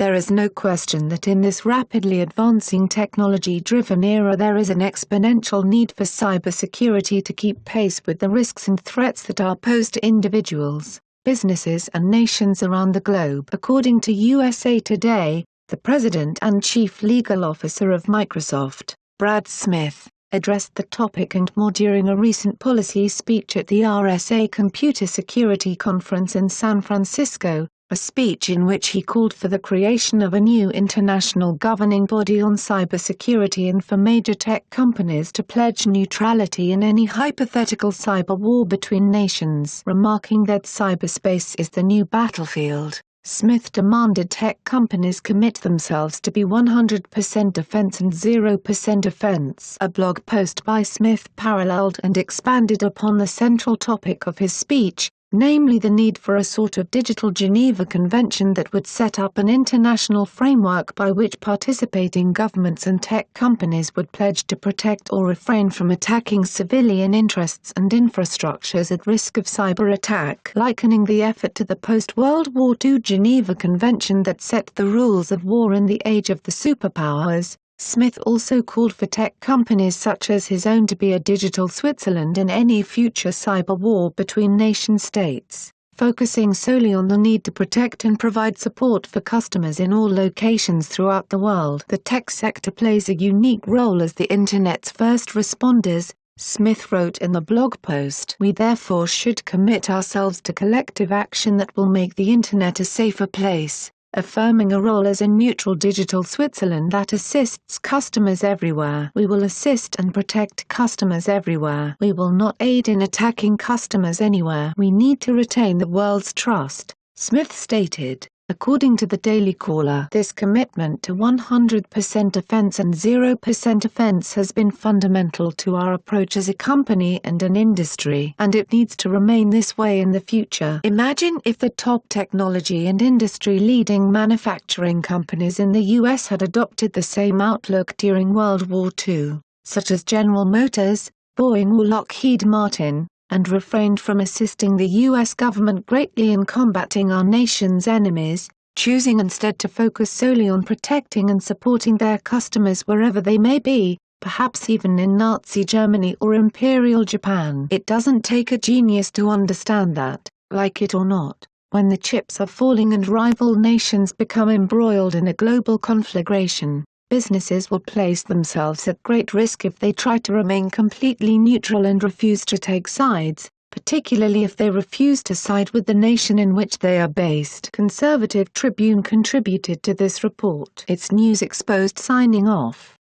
There is no question that in this rapidly advancing technology-driven era there is an exponential need for cybersecurity to keep pace with the risks and threats that are posed to individuals, businesses and nations around the globe. According to USA Today, the president and chief legal officer of Microsoft, Brad Smith, addressed the topic and more during a recent policy speech at the RSA Computer Security Conference in San Francisco, a speech in which he called for the creation of a new international governing body on cybersecurity and for major tech companies to pledge neutrality in any hypothetical cyber war between nations. Remarking that cyberspace is the new battlefield, Smith demanded tech companies commit themselves to be 100% defense and 0% offense. A blog post by Smith paralleled and expanded upon the central topic of his speech, namely the need for a sort of digital Geneva Convention that would set up an international framework by which participating governments and tech companies would pledge to protect or refrain from attacking civilian interests and infrastructures at risk of cyber attack. Likening the effort to the post-World War II Geneva Convention that set the rules of war in the age of the superpowers, Smith also called for tech companies such as his own to be a digital Switzerland in any future cyber war between nation-states, focusing solely on the need to protect and provide support for customers in all locations throughout the world. The tech sector plays a unique role as the Internet's first responders, Smith wrote in the blog post. We therefore should commit ourselves to collective action that will make the Internet a safer place, affirming a role as a neutral digital Switzerland that assists customers everywhere. We will assist and protect customers everywhere. We will not aid in attacking customers anywhere. We need to retain the world's trust, Smith stated. According to the Daily Caller, this commitment to 100% defense and 0% offense has been fundamental to our approach as a company and an industry, and it needs to remain this way in the future. Imagine if the top technology and industry-leading manufacturing companies in the US had adopted the same outlook during World War II, such as General Motors, Boeing or Lockheed Martin, and refrained from assisting the U.S. government greatly in combating our nation's enemies, choosing instead to focus solely on protecting and supporting their customers wherever they may be, perhaps even in Nazi Germany or Imperial Japan. It doesn't take a genius to understand that, like it or not, when the chips are falling and rival nations become embroiled in a global conflagration, businesses will place themselves at great risk if they try to remain completely neutral and refuse to take sides, particularly if they refuse to side with the nation in which they are based. Conservative Tribune contributed to this report. Its news exposed signing off.